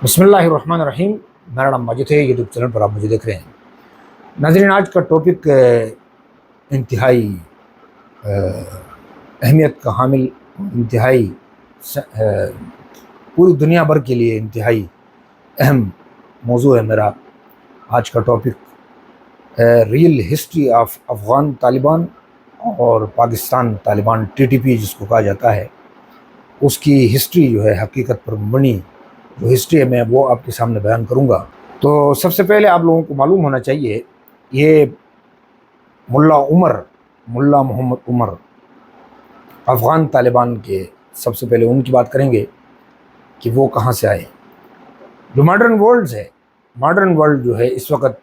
بسم اللہ الرحمن الرحیم۔ میرا نام ماجد ہے، یوٹیوب چینل پر آپ مجھے دیکھ رہے ہیں۔ ناظرین، آج کا ٹاپک انتہائی اہمیت کا حامل، انتہائی پوری دنیا بھر کے لیے انتہائی اہم موضوع ہے میرا آج کا topic, real history of Afghan Taliban اور پاکستان طالبان TTP جس کو کہا جاتا ہے، اس کی ہسٹری جو ہے، حقیقت پر مبنی جو ہسٹری ہے، میں وہ آپ کے سامنے بیان کروں گا۔ تو سب سے پہلے آپ لوگوں کو معلوم ہونا چاہیے، یہ ملا محمد عمر افغان طالبان کے، سب سے پہلے ان کی بات کریں گے کہ وہ کہاں سے آئے۔ جو ماڈرن ورلڈ جو ہے اس وقت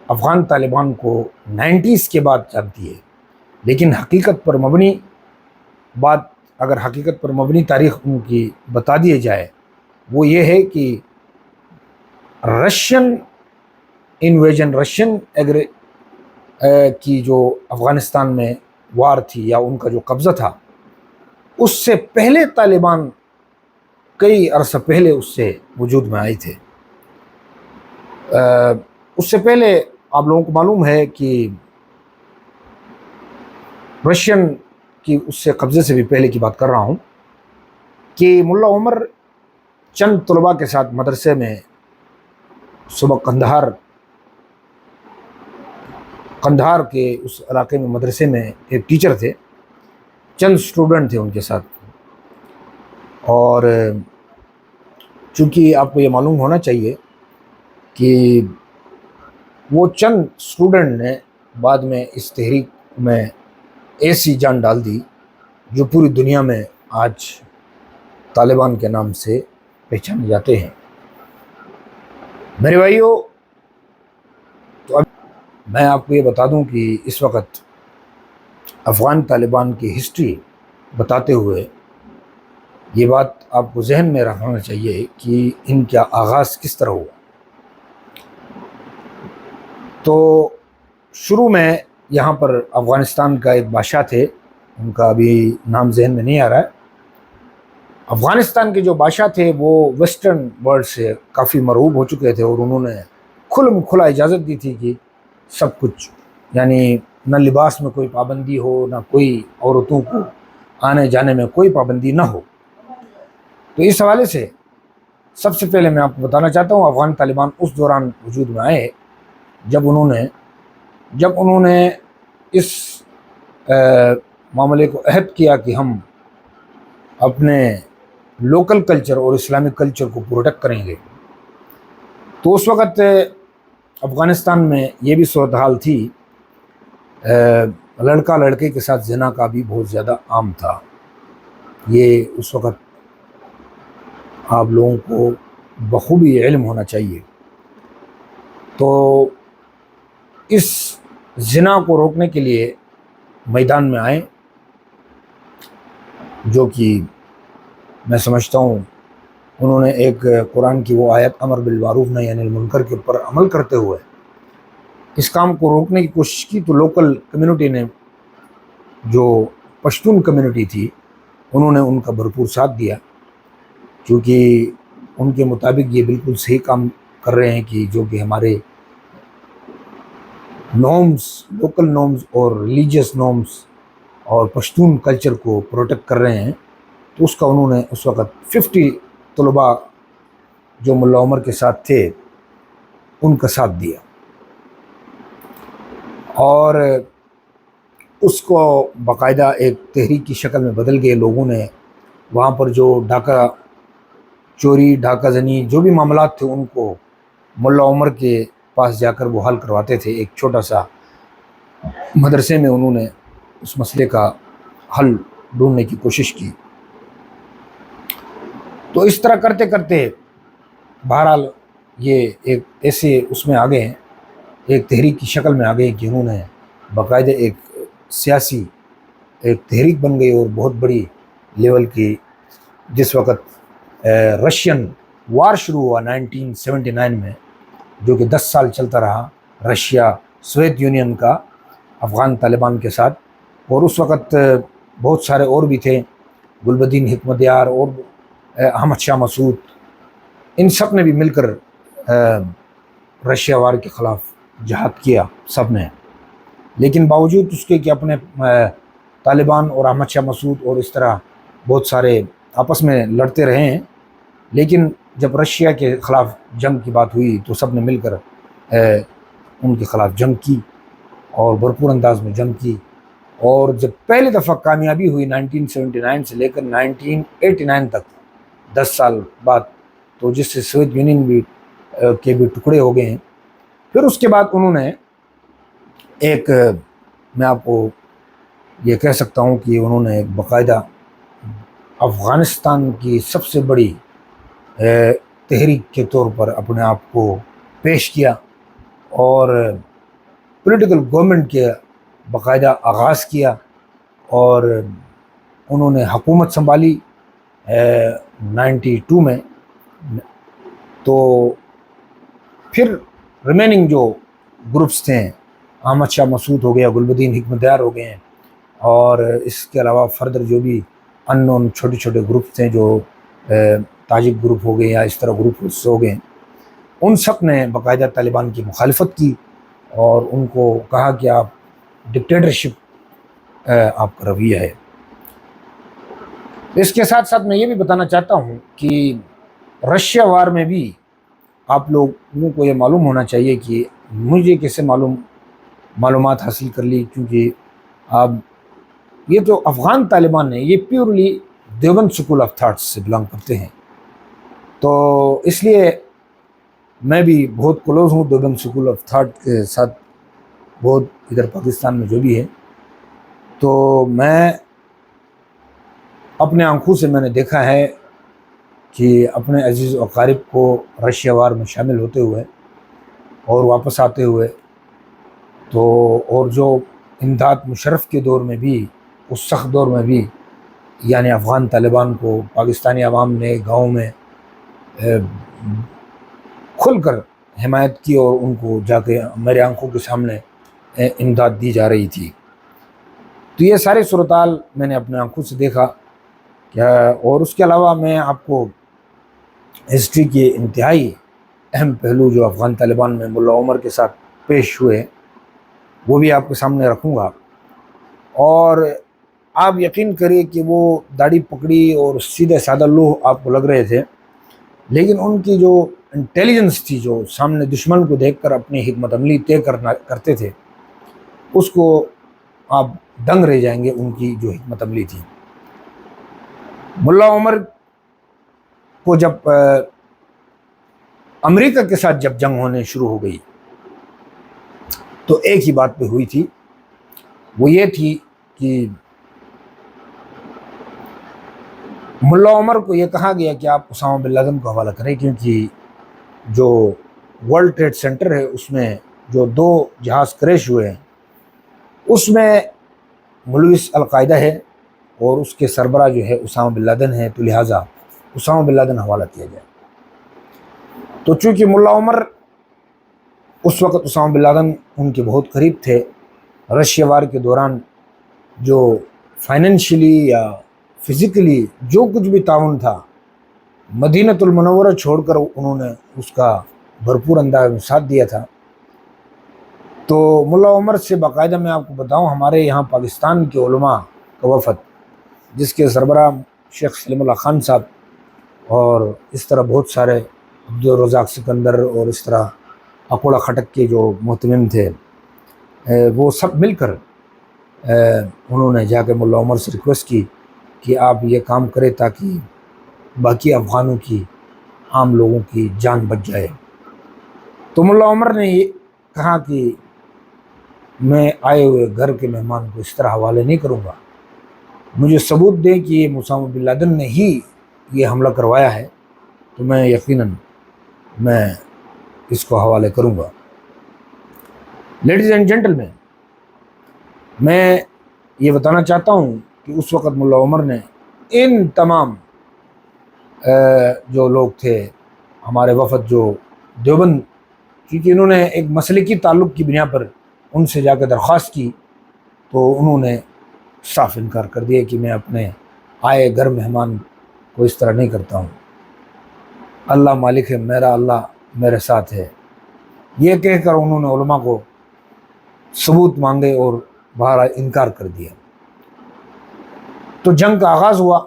افغان طالبان کو 90s کے بعد جانتی ہے، لیکن حقیقت پر مبنی تاریخ ان کی بتا دیے جائے، وہ یہ ہے کہ رشین کی جو افغانستان میں وار تھی یا ان کا جو قبضہ تھا، اس سے پہلے طالبان کئی عرصہ پہلے اس سے وجود میں آئے تھے۔ اس سے پہلے آپ لوگوں کو معلوم ہے کہ رشین کی اس سے قبضے سے بھی پہلے کی بات کر رہا ہوں کہ ملا عمر چند طلباء کے ساتھ مدرسے میں صبح قندھار کے اس علاقے میں مدرسے میں ایک ٹیچر تھے، چند اسٹوڈنٹ تھے ان کے ساتھ، اور چونکہ آپ کو یہ معلوم ہونا چاہیے کہ وہ چند اسٹوڈنٹ نے بعد میں اس تحریک میں ایسی جان ڈال دی جو پوری دنیا میں آج طالبان کے نام سے پہچانے جاتے ہیں۔ میرے بھائیوں، تو اب میں آپ کو یہ بتا دوں کہ اس وقت افغان طالبان کی ہسٹری بتاتے ہوئے یہ بات آپ کو ذہن میں رکھنا چاہیے کہ ان کا آغاز کس طرح ہوا۔ تو شروع میں یہاں پر افغانستان کا ایک بادشاہ تھے، ان کا ابھی نام ذہن میں نہیں آ رہا ہے۔ افغانستان کے جو بادشاہ تھے وہ ویسٹرن ورلڈ سے کافی مرعوب ہو چکے تھے، اور انہوں نے کھلا اجازت دی تھی کہ سب کچھ، یعنی نہ لباس میں کوئی پابندی ہو، نہ کوئی عورتوں کو آنے جانے میں کوئی پابندی نہ ہو۔ تو اس حوالے سے سب سے پہلے میں آپ کو بتانا چاہتا ہوں، افغان طالبان اس دوران وجود میں آئے جب انہوں نے اس معاملے کو عہد کیا کہ ہم اپنے لوکل کلچر اور اسلامک کلچر کو پروٹیکٹ کریں گے۔ تو اس وقت افغانستان میں یہ بھی صورتحال تھی، لڑکا لڑکے کے ساتھ زنا کا بھی بہت زیادہ عام تھا۔ یہ اس وقت آپ لوگوں کو بخوبی علم ہونا چاہیے۔ تو اس زنا کو روکنے کے لیے میدان میں آئے، جو کہ میں سمجھتا ہوں انہوں نے ایک قرآن کی وہ آیت امر بالمعروف نہی عن المنکر کے اوپر عمل کرتے ہوئے اس کام کو روکنے کی کوشش کی۔ تو لوکل کمیونٹی نے، جو پشتون کمیونٹی تھی، انہوں نے ان کا بھرپور ساتھ دیا، کیونکہ ان کے مطابق یہ بالکل صحیح کام کر رہے ہیں کہ جو کہ ہمارے لوکل نارمز اور ریلیجیس نارمز اور پشتون کلچر کو پروٹیکٹ کر رہے ہیں۔ تو اس کا انہوں نے اس وقت 50 طلباء جو ملا عمر کے ساتھ تھے ان کا ساتھ دیا، اور اس کو باقاعدہ ایک تحریک کی شکل میں بدل گئے۔ لوگوں نے وہاں پر جو ڈاکہ چوری، ڈاکہ زنی، جو بھی معاملات تھے، ان کو ملا عمر کے پاس جا کر وہ حل کرواتے تھے۔ ایک چھوٹا سا مدرسے میں انہوں نے اس مسئلے کا حل ڈھونڈنے کی کوشش کی۔ تو اس طرح کرتے کرتے بہرحال یہ ایک ایسے اس میں آ گئے ہیں، ایک تحریک کی شکل میں آ گئے کہ انہوں نے باقاعدہ ایک سیاسی ایک تحریک بن گئی، اور بہت بڑی لیول کی۔ جس وقت رشین وار شروع ہوا 1979 میں، جو کہ 10 سال چلتا رہا، رشیا سوویت یونین کا افغان طالبان کے ساتھ، اور اس وقت بہت سارے اور بھی تھے، گلبدین حکمت یار اور احمد شاہ مسعود، ان سب نے بھی مل کر رشیا وار کے خلاف جہاد کیا، سب نے، لیکن باوجود اس کے کہ اپنے طالبان اور احمد شاہ مسعود اور اس طرح بہت سارے آپس میں لڑتے رہے ہیں، لیکن جب رشیا کے خلاف جنگ کی بات ہوئی تو سب نے مل کر ان کے خلاف جنگ کی اور بھرپور انداز میں جنگ کی، اور جب پہلی دفعہ کامیابی ہوئی 1979 سے لے کر 1989 تک 10 سال بعد، تو جس سے سوویت یونین بھی کے بھی ٹکڑے ہو گئے ہیں، پھر اس کے بعد انہوں نے ایک، میں آپ کو یہ کہہ سکتا ہوں کہ انہوں نے ایک باقاعدہ افغانستان کی سب سے بڑی تحریک کے طور پر اپنے آپ کو پیش کیا اور پولیٹیکل گورنمنٹ کے باقاعدہ آغاز کیا، اور انہوں نے حکومت سنبھالی 92 میں۔ تو پھر ریمیننگ جو گروپس تھے، احمد شاہ مسعود ہو گیا، گلبدین حکمت یار ہو گئے ہیں، اور اس کے علاوہ فردر جو بھی ان نون چھوٹے چھوٹے گروپ تھے، جو تاجک گروپ ہو گئے یا اس طرح گروپ ہو گئے، ان سب نے باقاعدہ طالبان کی مخالفت کی اور ان کو کہا کہ آپ ڈکٹیٹرشپ آپ کا رویہ ہے۔ اس کے ساتھ ساتھ میں یہ بھی بتانا چاہتا ہوں کہ رشیا وار میں بھی آپ لوگوں کو یہ معلوم ہونا چاہیے کہ مجھے کیسے معلومات حاصل کر لی، کیونکہ اب یہ جو افغان طالبان ہیں یہ purely Deoband school of thoughts سے بلانگ کرتے ہیں، تو اس لیے میں بھی بہت کلوز ہوں دیوبند سکول آف تھاٹ کے ساتھ، بہت ادھر پاکستان میں جو بھی ہے۔ تو میں اپنے آنکھوں سے میں نے دیکھا ہے کہ اپنے عزیز و اقارب کو رشیا وار میں شامل ہوتے ہوئے اور واپس آتے ہوئے، تو اور جو امداد مشرف کے دور میں بھی، اس سخت دور میں بھی، یعنی افغان طالبان کو پاکستانی عوام نے گاؤں میں کھل کر حمایت کی اور ان کو جا کے میرے آنکھوں کے سامنے امداد دی جا رہی تھی۔ تو یہ سارے صورتحال میں نے اپنے آنکھوں سے دیکھا کیا، اور اس کے علاوہ میں آپ کو ہسٹری کے انتہائی اہم پہلو جو افغان طالبان میں ملا عمر کے ساتھ پیش ہوئے وہ بھی آپ کے سامنے رکھوں گا، اور آپ یقین کریے کہ وہ داڑھی پکڑی اور سیدھے سادہ لوہ آپ کو لگ رہے تھے، لیکن ان کی جو انٹیلیجنس تھی، جو سامنے دشمن کو دیکھ کر اپنی حکمت عملی طے کرتے تھے، اس کو آپ دنگ رہ جائیں گے، ان کی جو حکمت عملی تھی۔ ملا عمر کو جب امریکہ کے ساتھ جب جنگ ہونے شروع ہو گئی تو ایک ہی بات پہ ہوئی تھی، وہ یہ تھی کہ ملا عمر کو یہ کہا گیا کہ آپ اسامہ بن لادن کو حوالہ کریں، کیونکہ جو ورلڈ ٹریڈ سینٹر ہے اس میں جو 2 جہاز کریش ہوئے ہیں اس میں ملوث القاعدہ ہے اور اس کے سربراہ جو ہے اسامہ بن لادن ہے، تو لہٰذا اسامہ بن لادن حوالہ کیا جائے۔ تو چونکہ ملا عمر اس وقت اسامہ بن لادن ان کے بہت قریب تھے، رشیا وار کے دوران جو فائنینشلی یا فزیکلی جو کچھ بھی تعاون تھا، مدینۃ المنورہ چھوڑ کر انہوں نے اس کا بھرپور انداز میں ساتھ دیا تھا۔ تو ملا عمر سے باقاعدہ میں آپ کو بتاؤں، ہمارے یہاں پاکستان کے علماء کا وفد، جس کے سربراہ شیخ سلیم اللہ خان صاحب اور اس طرح بہت سارے عبدالرزاق سکندر اور اس طرح اکوڑا خٹک کے جو محتمم تھے، وہ سب مل کر انہوں نے جا کے ملا عمر سے ریکویسٹ کی کہ آپ یہ کام کریں تاکہ باقی افغانوں کی، عام لوگوں کی جان بچ جائے۔ تو ملا عمر نے یہ کہا کہ میں آئے ہوئے گھر کے مہمان کو اس طرح حوالے نہیں کروں گا، مجھے ثبوت دیں کہ یہ اسامہ بن لادن نے ہی یہ حملہ کروایا ہے، تو میں یقیناً میں اس کو حوالے کروں گا۔ لیڈیز اینڈ جینٹلمین، میں یہ بتانا چاہتا ہوں کہ اس وقت ملا عمر نے ان تمام جو لوگ تھے ہمارے وفد، جو دیوبند، کیونکہ انہوں نے ایک مسلکی تعلق کی بنا پر ان سے جا کے درخواست کی، تو انہوں نے صاف انکار کر دیا کہ میں اپنے آئے گھر مہمان کو اس طرح نہیں کرتا ہوں۔ اللہ مالک ہے، میرا اللہ میرے ساتھ ہے، یہ کہہ کر انہوں نے علماء کو ثبوت مانگے اور بہرحال انکار کر دیا۔ تو جنگ کا آغاز ہوا۔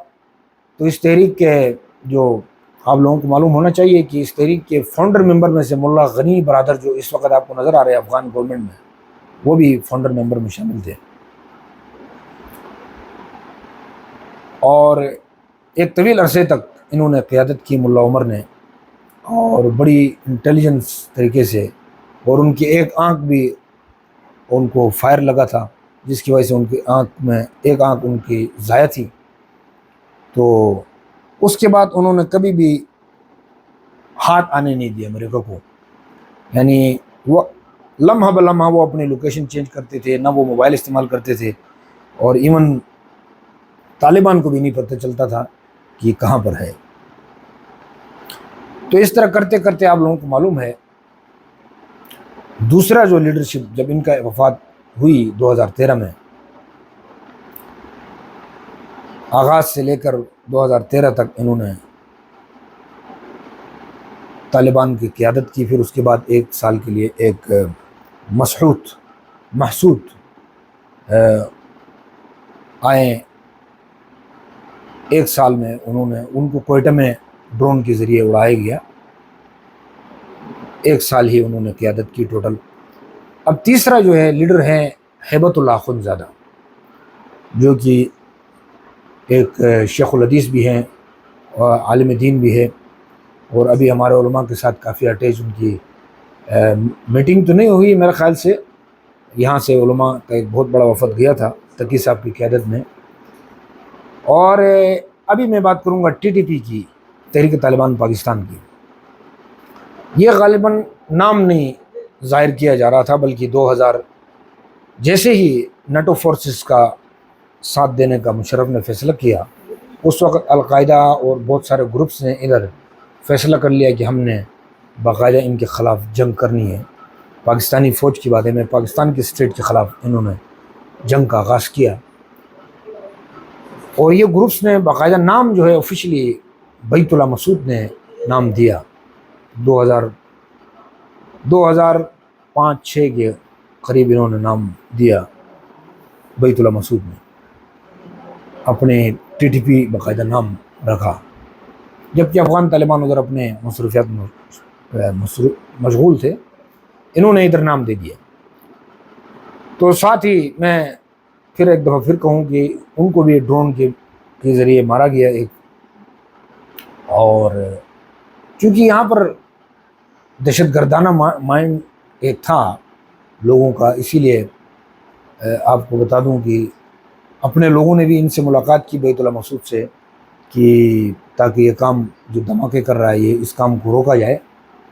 تو اس تحریک کے جو آپ لوگوں کو معلوم ہونا چاہیے کہ اس تحریک کے فاؤنڈر ممبر میں سے ملا غنی برادر جو اس وقت آپ کو نظر آ رہے ہیں افغان گورنمنٹ میں، وہ بھی فاؤنڈر ممبر میں شامل تھے۔ اور ایک طویل عرصے تک انہوں نے قیادت کی، ملا عمر نے، اور بڑی انٹیلیجنس طریقے سے، اور ان کی ایک آنکھ بھی ان کو فائر لگا تھا، جس کی وجہ سے ان کی آنکھ میں ایک آنکھ ان کی ضائع تھی۔ تو اس کے بعد انہوں نے کبھی بھی ہاتھ آنے نہیں دیا امریکہ کو، یعنی وہ لمحہ بلمحہ وہ اپنی لوکیشن چینج کرتے تھے، نہ وہ موبائل استعمال کرتے تھے، اور ایون طالبان کو بھی نہیں پتہ چلتا تھا کہ یہ کہاں پر ہے۔ تو اس طرح کرتے کرتے آپ لوگوں کو معلوم ہے دوسرا جو لیڈرشپ جب ان کا وفات ہوئی 2013 میں، آغاز سے لے کر 2013 تک انہوں نے طالبان کی قیادت کی۔ پھر اس کے بعد ایک سال کے لیے ایک محسود آئے، ایک سال میں ان کو کوئٹہ میں ڈرون کے ذریعے اڑایا گیا، ایک سال ہی انہوں نے قیادت کی ٹوٹل۔ اب تیسرا جو ہے لیڈر ہے ہیبت اللہ اخندزادہ، جو کہ ایک شیخ الحدیث بھی ہیں اور عالم دین بھی ہے، اور ابھی ہمارے علماء کے ساتھ کافی اٹیچ، ان کی میٹنگ تو نہیں ہوئی میرے خیال سے، یہاں سے علماء کا ایک بہت بڑا وفد گیا تھا تقی صاحب کی قیادت میں۔ اور ابھی میں بات کروں گا TTP کی، تحریک طالبان پاکستان کی۔ یہ غالباً نام نہیں ظاہر کیا جا رہا تھا، بلکہ 2000 جیسے ہی نیٹو فورسز کا ساتھ دینے کا مشرف نے فیصلہ کیا، اس وقت القاعدہ اور بہت سارے گروپس نے ادھر فیصلہ کر لیا کہ ہم نے باقاعدہ ان کے خلاف جنگ کرنی ہے۔ پاکستانی فوج کی باتیں میں پاکستان کی اسٹیٹ کے خلاف انہوں نے جنگ کا آغاز کیا، اور یہ گروپس نے باقاعدہ نام جو ہے آفیشلی بیت اللہ مسعود نے نام دیا 2005-06 کے قریب انہوں نے نام دیا بیت اللہ مسعود نے، اپنے TTP باقاعدہ نام رکھا، جبکہ افغان طالبان ادھر اپنے مصروفیات میں مشغول تھے، انہوں نے ادھر نام دے دیا۔ تو ساتھ ہی میں پھر ایک دفعہ پھر کہوں کہ ان کو بھی ڈرون کے ذریعے مارا گیا ایک، اور چونکہ یہاں پر دہشت گردانہ مائنڈ ایک تھا لوگوں کا، اسی لیے آپ کو بتا دوں کہ اپنے لوگوں نے بھی ان سے ملاقات کی بیت اللہ مسعود سے، کہ تاکہ یہ کام جو دھماکے کر رہا ہے یہ اس کام کو روکا جائے۔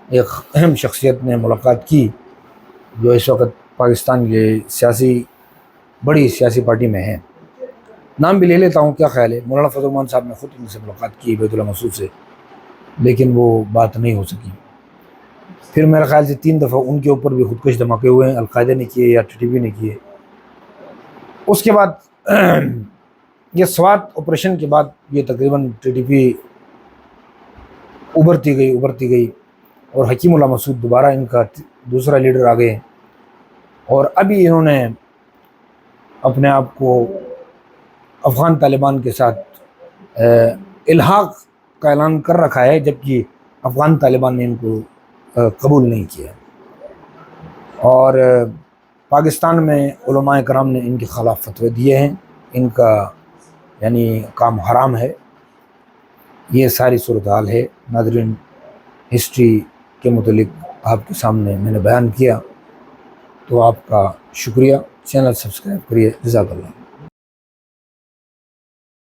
ایک اہم شخصیت نے ملاقات کی جو اس وقت پاکستان کے بڑی سیاسی پارٹی میں ہے، نام بھی لے لیتا ہوں، کیا خیال ہے، مولانا فضل الرحمان صاحب نے خود ان سے ملاقات کی بیت اللہ مسعود سے، لیکن وہ بات نہیں ہو سکی۔ پھر میرے خیال سے 3 دفعہ ان کے اوپر بھی خودکش دھماکے ہوئے ہیں، القاعدہ نے کیے یا TTP نے کیے۔ اس کے بعد یہ سوات آپریشن کے بعد یہ تقریباً TTP ابھرتی گئی، اور حکیم اللہ مسعود دوبارہ ان کا دوسرا لیڈر آ گئے، اور ابھی انہوں نے اپنے آپ کو افغان طالبان کے ساتھ الحاق کا اعلان کر رکھا ہے، جبکہ افغان طالبان نے ان کو قبول نہیں کیا، اور پاکستان میں علماء کرام نے ان کے خلاف فتوے دیے ہیں، ان کا یعنی کام حرام ہے۔ یہ ساری صورتحال ہے ناظرین، ہسٹری کے متعلق آپ کے سامنے میں نے بیان کیا، تو آپ کا شکریہ، چینل سبسکرائب کریے، جزاک اللہ۔